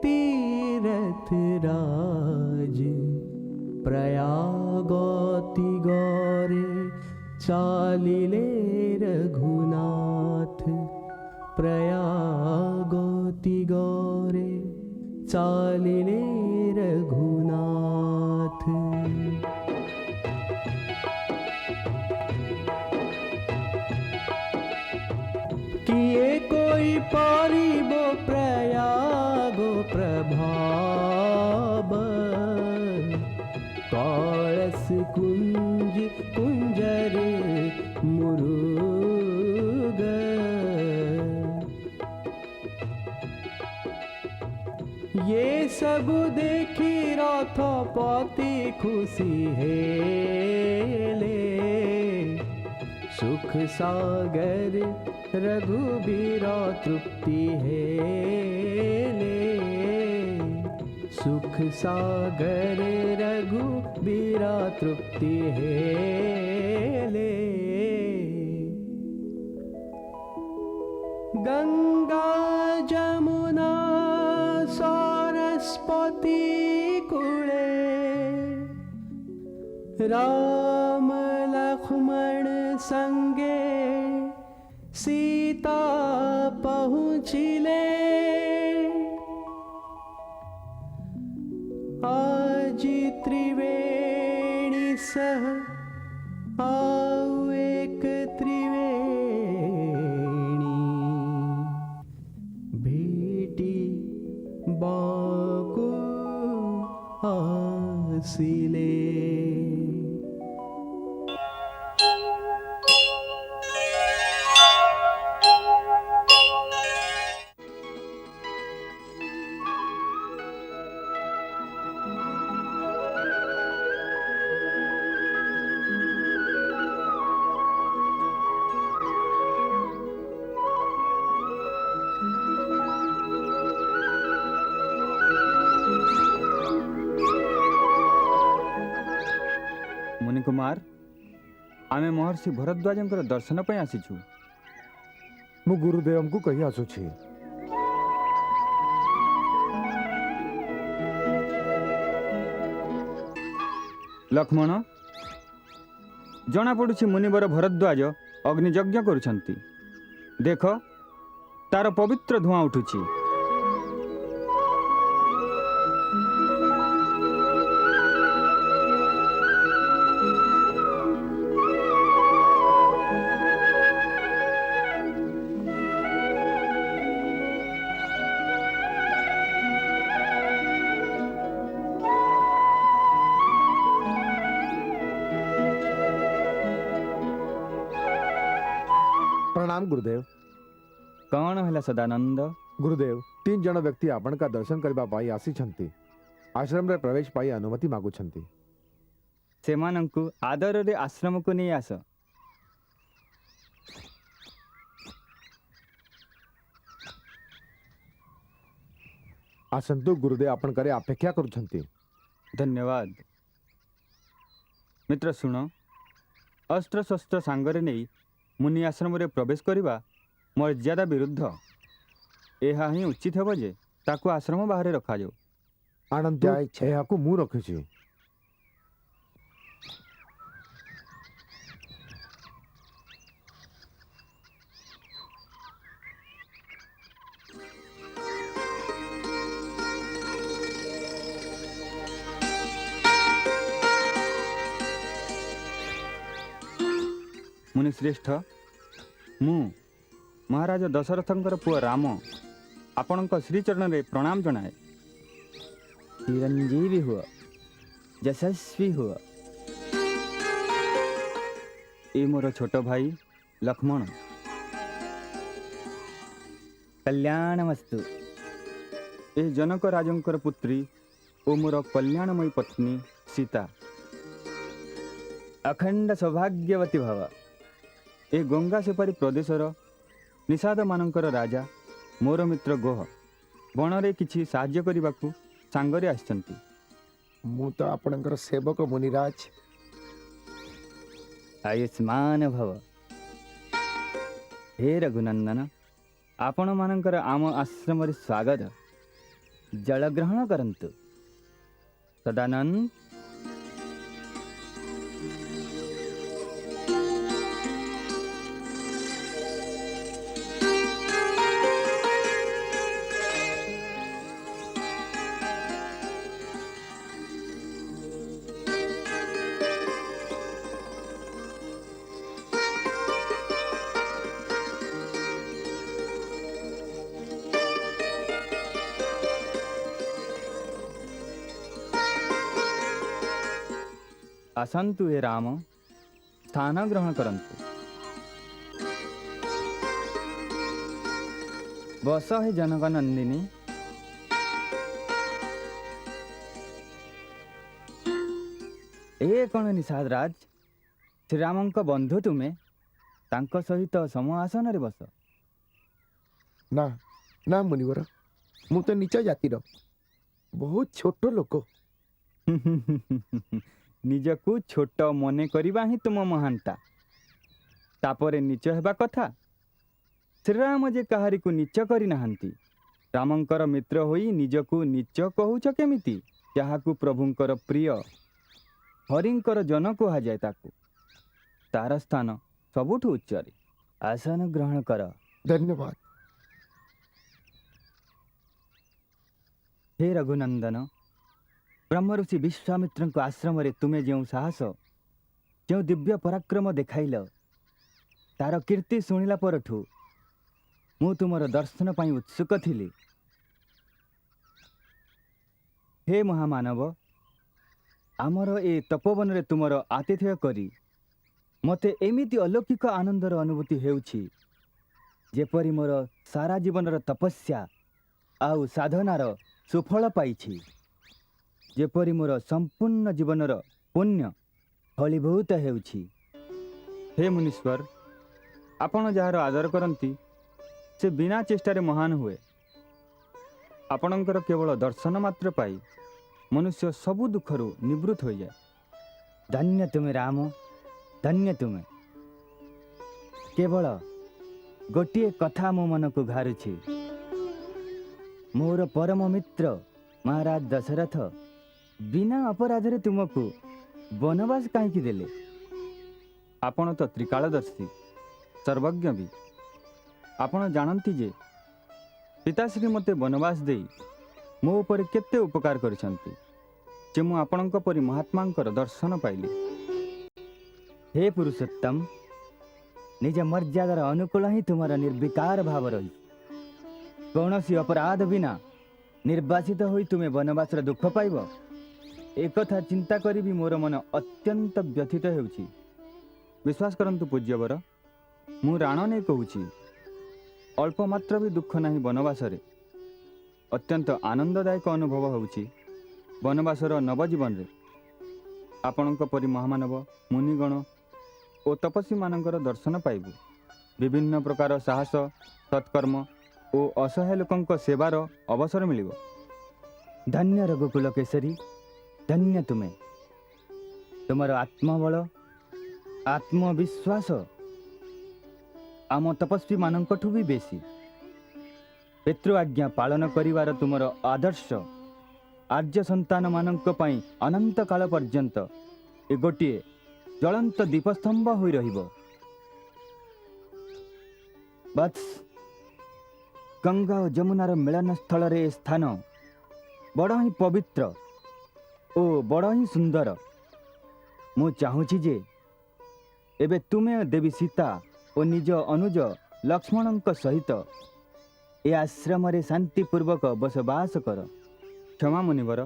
तीरथ राज प्रयागति गौरे चालिले रघुनाथ प्रयागति गौरे चालिले रघुनाथ। किए कोई पारिब प्रयागो प्रभाव कलश कुंज कुंजर मुरुग ये सब देखी रथपति खुशी हेले सुख सागर रघुबीर तृप्ति हेले सुख सागर रघुबीर तृप्ति हेले। गंगा जमुना सरस्वती कूले राम लक्ष्मण संगे सीता पहुँचिले आज त्रिवेणी सह आओ एक त्रिवेणी भेटी बाकु आसिले। मुनि कुमार आमे महर्षि भरद्वाजंकर दर्शन पे आसीछु। मु गुरुदेव को कही आसुछि। लक्ष्मण जना पड़ुछि मुनिवर भरद्वाज अग्नियज्ञ करुछंती देख तार पवित्र धुआं उठुछि। प्रणाम गुरुदेव। कौन है सदानंद? गुरुदेव 3 जन व्यक्ति आपण का दर्शन करबा पाई आसी छंती आश्रम रे प्रवेश पाई अनुमति मागु छंती। सेमानंकु आदर रे आश्रम को नहीं आस। आसंतु गुरुदेव आपण करे अपेक्षा करू छंती। धन्यवाद मित्र। सुन अस्त्र शस्त्र सांगरे नहीं मुनि आश्रम रे प्रवेश करिबा मर्यादा विरुद्ध। एहा ही उचित हेबो जे ताकू आश्रम बाहर रखा जाओ। आनंद एहा को मु रखिछि। मुनि श्रेष्ठ मु महाराज दशरथंकर पुआ राम आपणक श्रीचरण रे प्रणाम जनाए। चिरंजीवी हुआ यशस्वी हुआ। ए मोर छोट भाई लक्ष्मण कल्याणमस्तु। ए जनक राजंकर पुत्री ओ मोर कल्याणमयी पत्नी सीता अखंड सौभाग्यवती भव। ए गंगा सेपारी प्रदेशर निषाद मानकर राजा मोर मित्र गोह बणरे किछि साहाय्य करिबाकू सांगरे आछंती। मु तो आपणकर सेवक मुनिराज। आयुष्मान भव। हे रघुनंदन, आपण मानकर आम आश्रम स्वागत। जल ग्रहण करंतु। सदानंद आसन्तु हे राम, स्थान ग्रहण करंतु। बस हे जनक नंदिनी। ए कौन निषाद राज, श्रीराम बंधु तुम्हें तांको सहित सम आसन रे बस। ना ना मुनिवर, मु तो नीच जातिर बहुत छोट लोक। निजकू छोट मने करिबा ही तुम महानता, तापरे नीच हेबा कथा। श्रीराम जे कहारी को नीच करि नाहंती, रामंकर मित्र होई निजकू नीच कहूछ केमिति? जहाकू प्रभुंकर प्रिय हरिंकर जन कुहा जाय ताकू, तार स्थान सबुठु उच्चरे। आसन ग्रहण कर। धन्यवाद। हे रघुनंदन, ब्रह्म ऋषि विश्वामित्र आश्रम रे तुमे जो साहस जो दिव्य पराक्रम देखाइल, तार कीर्ति शुणिला परठू मु तुमर दर्शन पाई उत्सुक थिली। हे महामानव, आमर ए तपोवन रे तुमर आतिथ्य करी मते एमिति अलौकिक आनंदर अनुभूति हेउछि, जेपरि मोर सारा जीवनर तपस्या आउ साधनार सुफल पाइछि, जेपरि मोर संपूर्ण जीवनर पुण्य फलीभूत हेउछि। हे मुनीश्वर, आपण जार आदर करंती से बिना चेष्टारे महान हुए। आपणकर केवल दर्शन मात्र पाई मनुष्य सबु दुखरु निवृत्त हो जाए। धन्य तुमे राम, धन्य तुमे। केवल गोटे कथा मो मन को घारुछि, मोर परम मित्र महाराज दशरथ बिना अपराध रे तुमको वनवास कहीं देले? आपण तो त्रिकालदर्शी सर्वज्ञ भी। आपण जानती जे पिताश्री मते वनवास देई मो ऊपर केते उपकार करिसंती, जे मु आपणक परि महात्मांकर दर्शन पाइली। हे पुरुषोत्तम, निज मर्यादार अनुकूल ही तुमर निर्विकार भाव रही। कौनसी अपराध बिना निर्वासित होई तुमे वनवासर दुख पाइब, एक कथा चिंता करी भी मोर मन अत्यंत व्यथित हेउछि। विश्वास करंतु पूज्यवर, मु राण नै कहूछि, अल्प मात्र भी दुख नाही वनवास रे। अत्यंत आनंददायक अनुभव होउछि वनवासर नवजीवन रे। आपणक परि महामानव मुनिगण ओ तपस्वी मानकर दर्शन पाइबु। विभिन्न प्रकार साहस सत्कर्म ओ असहाय लोकंक सेवार अवसर मिलिब। धन्य रघुकुल केसरी, धन्य तुमे। तुमर आत्मबल आत्मविश्वास आम तपस्वी मानकठु भी बेसी। पितृ आज्ञा पालन करिवार तुमर आदर्श आर्य संतान मानक पई अनंत काल पर्यंत ए गोटिए ज्वलंत दीपस्तंभ होई रहिबो। बत्स, गंगा और जमुनार मिलन स्थल रे स्थान बड़ ही पवित्र ओ बड़ ही सुंदर। मु चाहूछि जे एबे तुमे देवी सीता और निज अनुज लक्ष्मणक सहित ए आश्रम रे शांतिपूर्वक बसवास कर। क्षमा मुनिवर,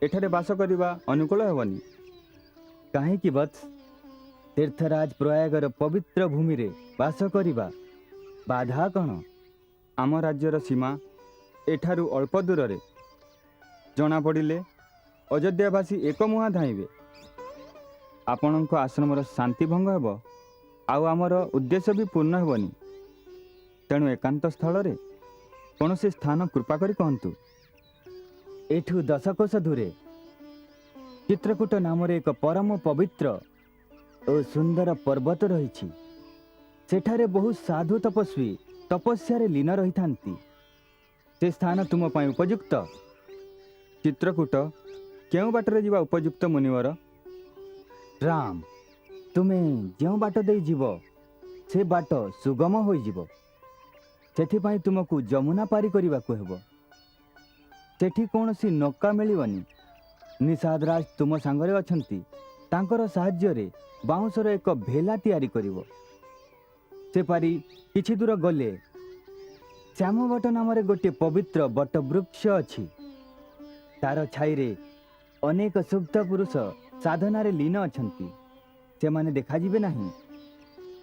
एठारे बास करिबा अनुकूल हेबनी। काहे कि वत्स, तीर्थराज प्रयागर पवित्र भूमि रे बास करिबा बाधा कण? आम राज्यर सीमा एठारू अल्प दूर जना पड़िले अयोध्यावासी एक मुहां धाइबे। आपणक आश्रमर शांति भंग हेब आउ आमर उद्देश्य भी पूर्ण हेबनी। तेणु एकांत स्थल रे कौन से स्थान कृपा करी कहतु। एठू 10 कोश दूरे चित्रकूट नाम एक परम पवित्र और सुंदर पर्वत रही। सेठारे बहुत साधु तपस्वी तपस्या रे लीन रही थांती। से स्थान तुम पाई उपयुक्त। चित्रकूट केउ बाटरे जीवा उपयुक्त मुनिवर? राम, तुमे जो बाट दे जीव से बाट सुगम होई जीव। सेठिपाई तुमको जमुना पारी करने को हेबो। सेठी कौनसी नौका मिलवनी। निषाद राज तुम सांगरे अछंती। तांकर साहाय्य रे बाउंसर एक भेला तैयारी करिवो। से पारी किछि दूर गले श्यामवट नाम रे गोटे पवित्र बट वृक्ष अछि। तार छाई रे अनेक सुप्त पुरुष साधना रे लीन अछंती। से माने देखा जिबे नाही।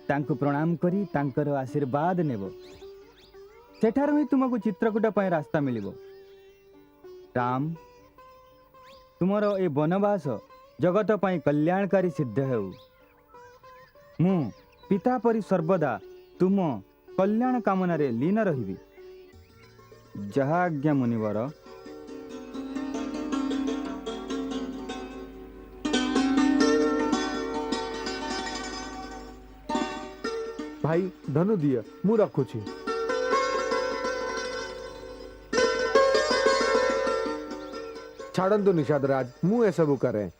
तांको प्रणाम करी तांकर आशीर्वाद नेबो। सेठार ही तुमको चित्रकूट पाए रास्ता मिलिबो। राम, तुमर ए वनवास जगत पाई कल्याणकारी सिद्ध हेउ। मु पिता परि सर्वदा तुम कल्याण कामना रे लीन रहिबी। जहा आज्ञा मुनिवर। भाई धनु दिए मु रखुछि। छाड़ନ୍ତୁ निषाद राज, मु ए सबु करे।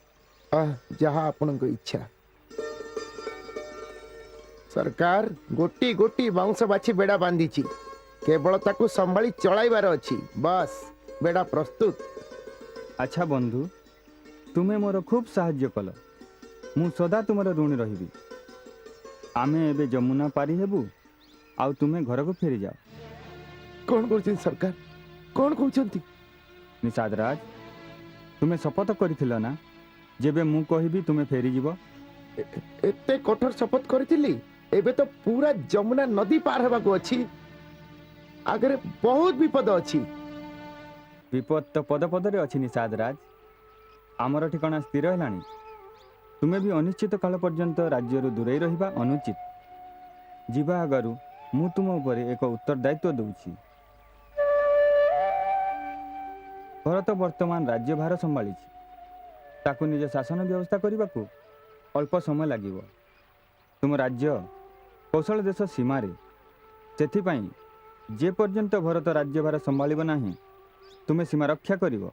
जहाँ आपण को इच्छा। सरकार गोटी गोटी बाउंस बाछी बेड़ा बांधी केवल ताकू संभाली चलाइबार अछि। बस बेड़ा प्रस्तुत। अच्छा बंधु, तुम्हें मोर खूब साहाय्य कल। मु सदा तुमर ऋणी रहिबी। आमे एबे जमुना पारी हेबु आउ तुमे घर को फेरी जाओ। कौन कहउछन सरकार? कौन कहउछंती? निषाद राज, तुमे शपथ करिथिल ना जेबे मु कहिबी तुमे फेरी जीव? एते कठोर शपथ करिथिली। एबे तो पूरा जमुना नदी पार हेबाको अछि। आगरे बहुत विपद अछि। विपद तो पद पदरे अछि निषाद राज। आमर ठिकाना स्थिर हेलानी। तुमे भी अनिश्चित काल पर्यंत राज्यरू दूरे रहिबा अनुचित। जीवा आगरू मु तुम उपरे एक उत्तरदायित्व दउछि। भरत वर्तमान राज्य भार संभाली। ताकू निज शासन व्यवस्था करने को अल्प समय लागिब। तुम राज्य कौशल देश सीमारे। सेथिपाई जे पर्यंत भरत राज्य भार संभालिब नाही तुमे सीमा रक्षा करिब।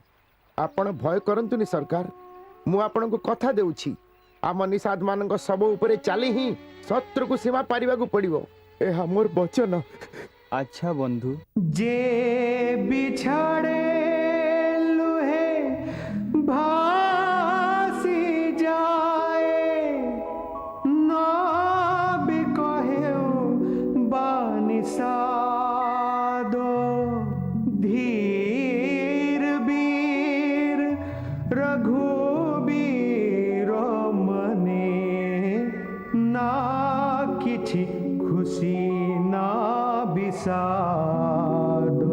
आपण भय करंतुनी सरकार। मु आपण को कथा देउछि। आम निषाद मानक सब उपरे चाली ही शत्रु को सीमा पारिबा को पड़िबो। एहा मोर वचन। अच्छा बंधु। जे बिछड़े भासी जाए ना भी कहेउ बानिसादो। धीर वीर रघुबीर मने ना किछि खुशी ना विषादो।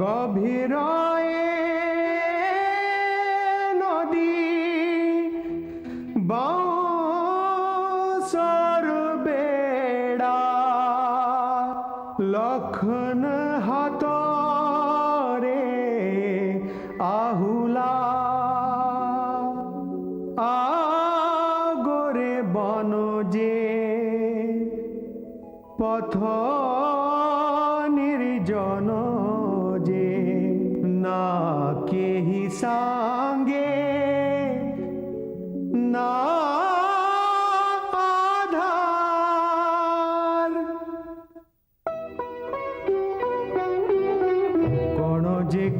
गभीर नदी बांसर बेड़ा लखन हाथ रे आहुला। आगोरे बन जे पथ निर्जन जे ना केहि सांगे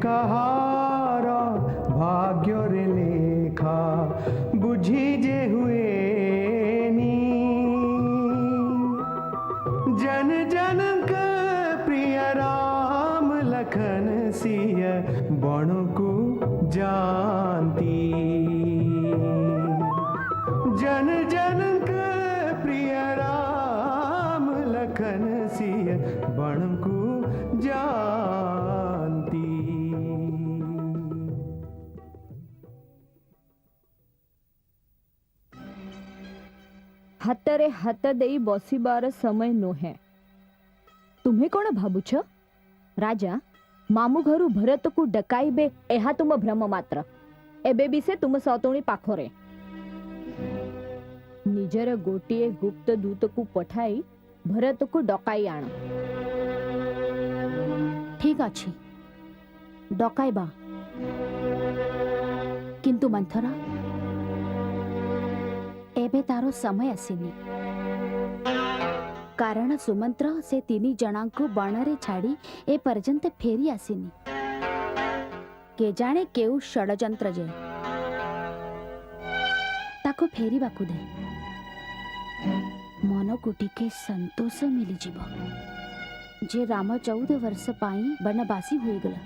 কাহার ভাগ্যরে লেখা বুঝি যে হুয়ে নি जन जन का प्रिय राम लखन सिय बण को जानती जन जन का प्रिय राम लखन सिय बण को जानती। ହାତରେ ହାତ ଦେଇ ବସିବାର ସମୟ ନୁହେଁ। ତୁମେ କ'ଣ ଭାବୁଛ ରାଜା ମାମୁଁ ଘରୁ ଭରତକୁ ଡକାଇବେ ଏହା ତୁମ ଭ୍ରମ ମାତ୍ର। ଏବେ ବି ସେ ତୁମ ସତୁଣୀ ପାଖରେ। ନିଜର ଗୋଟିଏ ଗୁପ୍ତ ଦୂତକୁ ପଠାଇ ଭରତକୁ ଡକାଇ ଆଣ। ଠିକ ଅଛି ଡକାଇବା, କିନ୍ତୁ ମନ୍ଥରା ଏବେ ତାର ସମୟ ଆସିନି। କାରଣ ସୁମନ୍ତ୍ର ସେ 3 ଜଣଙ୍କୁ ବଣରେ ଛାଡ଼ି ଏ ପର୍ଯ୍ୟନ୍ତ ଫେରି ଆସିନି। କେଜାଣେ କେଉଁ ଷଡ଼ଯନ୍ତ୍ର ଯେ ତାକୁ ଫେରିବାକୁ ଦେ। ମନକୁ ଟିକେ ସନ୍ତୋଷ ମିଳିଯିବ ଯେ ରାମ 14 ବର୍ଷ ପାଇଁ ବନବାସୀ ହୋଇଗଲା।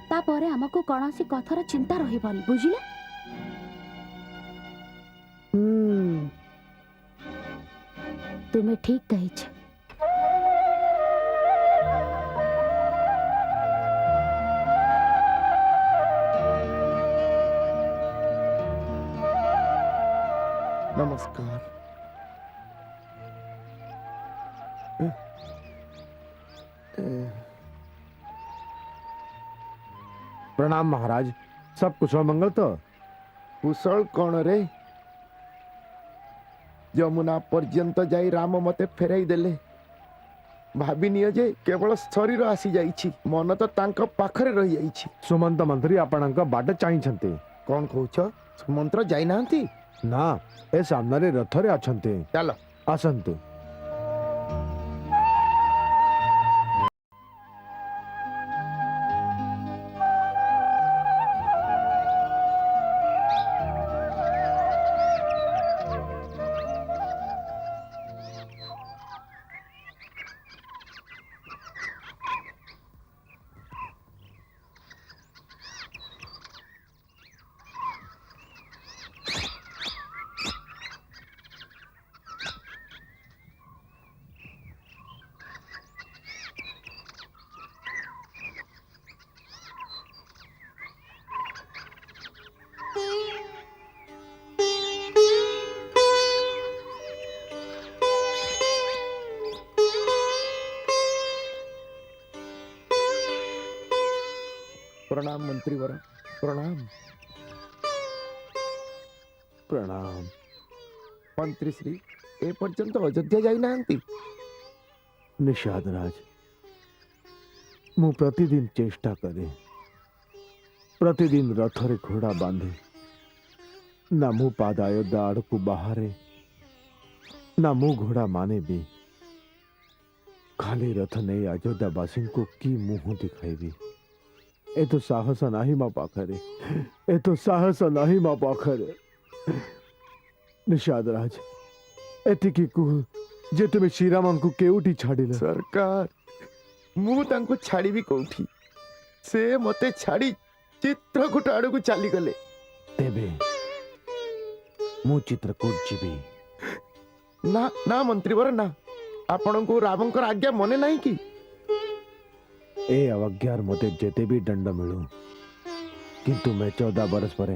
ତାପରେ ଆମକୁ କୌଣସି କଥାର ଚିନ୍ତା ରହିବନି, ବୁଝିଲେ? ତୁମେ ଠିକ କହିଛ। नमस्कार। प्रणाम महाराज, सब कुशल मंगल तो? कुशल कौन रे? यमुना पर्यंत जाई राम मते फेराई देले। भाविनियो जे केवल शरीर आसी जाइछि, मन तो तांका पाखरे रही जाइछि। सुमंत मंत्री आपणक बाट चाहिछन्ते। कौन कहउछ? सुमंत्र जाई नांती ना, ए सामने रथरे अछन्ते। चलो आसन्तु। प्रणाम मंत्री वर, प्रणाम। प्रणाम मंत्री श्री, ए पर्यंत अयोध्या जाई नांती? निषाद राज, मु प्रतिदिन चेष्टा करे, प्रतिदिन रथरे घोड़ा बांधे, ना मु पाद अयोध्या आड़कू बाहरे, ना मु घोड़ा माने भी। खाली रथ नहीं अयोध्यावासी को की मुंह दिखाई। ए तो साहस नाही मा पाखरे, ए तो साहस नाही मा पाखरे। निषाद राज, एतिकी कुह जे तुमे श्रीराम को केउटी छाडिले। सरकार, मु तांको छाड़ी भी कोठी, से मते छाड़ी चित्रकूट आड़ को चली गले। तेबे मु चित्रकूट जीवी ना? ना मंत्री वर ना, आपण को रावणकर आज्ञा मने नहीं की? ए अवज्ञार मते जेते भी दंड मिलू, किंतु मैं 14 बरस परे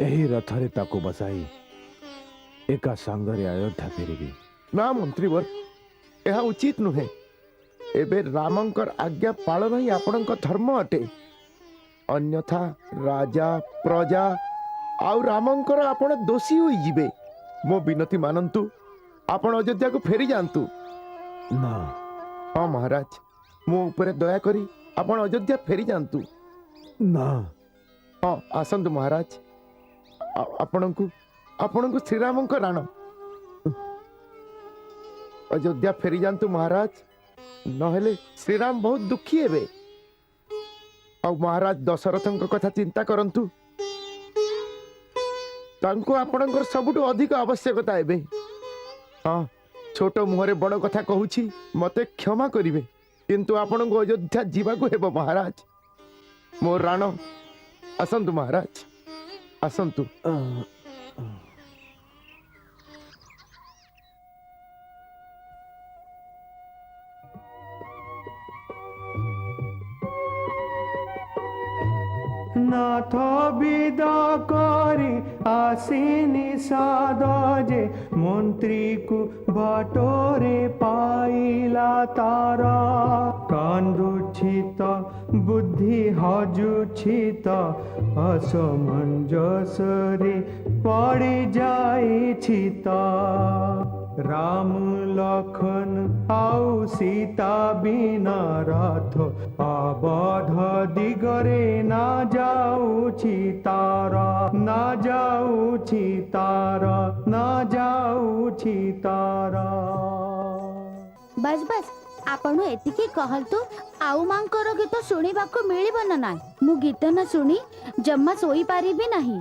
एही रथरे ताको बसाई एका सांगरे अयोध्या फेरिबी। ना मंत्री वर, यह उचित नुहे। एबे रामंकर आज्ञा पालन ही आपणक धर्म अटे। अन्यथा राजा प्रजा आउ रामंकर आपण दोषी होई जिबे। मो विनती मानंतु, आपण अयोध्या को फेरी जानतु। ना। हाँ महाराज, मो ऊपर दया करी आपण अयोध्या फेरी जानतु। ना। हाँ आसंतु महाराज, आपणको श्रीरामंक राण अयोध्या फेरी जानतु महाराज, नहेले श्रीराम बहुत दुखी हेबे। ଆଉ ମହାରାଜ ଦଶରଥଙ୍କ କଥା ଚିନ୍ତା କରନ୍ତୁ। ତାଙ୍କୁ ଆପଣଙ୍କର ସବୁଠୁ ଅଧିକ ଆବଶ୍ୟକତା ଏବେ। ହଁ, ଛୋଟ ମୁହଁରେ ବଡ଼ କଥା କହୁଛି, ମତେ କ୍ଷମା କରିବେ, କିନ୍ତୁ ଆପଣଙ୍କୁ ଅଯୋଧ୍ୟା ଯିବାକୁ ହେବ ମହାରାଜ। ମୋ ରାଣ, ଆସନ୍ତୁ ମହାରାଜ, ଆସନ୍ତୁ। नाथ विद करी आसीनी साद जे मंत्री को बाटोरे पाइला तार कांदुछित बुद्धि हजुछित असमंजसरे पड़ी जाइछित राम लखन आउ सीता बिना रथ अवध दिगरे ना जाऊछि तार ना जाऊछि तार ना जाऊछि तार। बस बस आपण एतिकी कहलतु आउ मांकर गीत शुणिबाकू मिलिबो ना नाय। मु गीत न शुणी जम्मा सोई पारिबी नाही।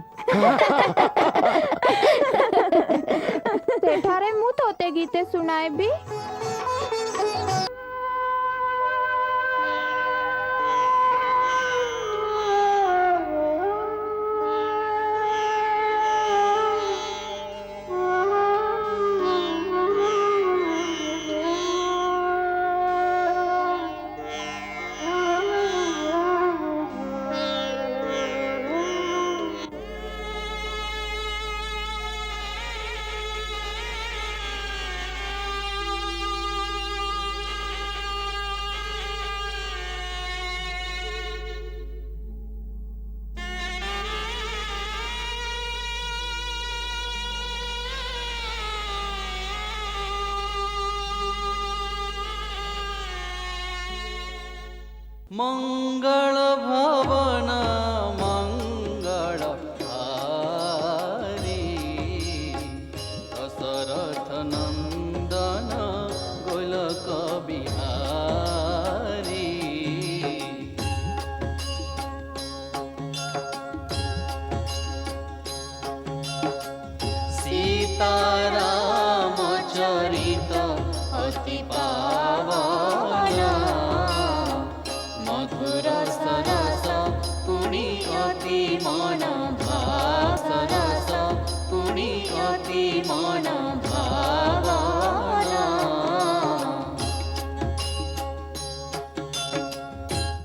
सेठारे मु तोते गीते सुनाएबी। मंगल भवन मंगल हारी दशरथ नंदन गोलक बिहारी सीताराम चरित अति पावन मधुर सरस पुणी अति मन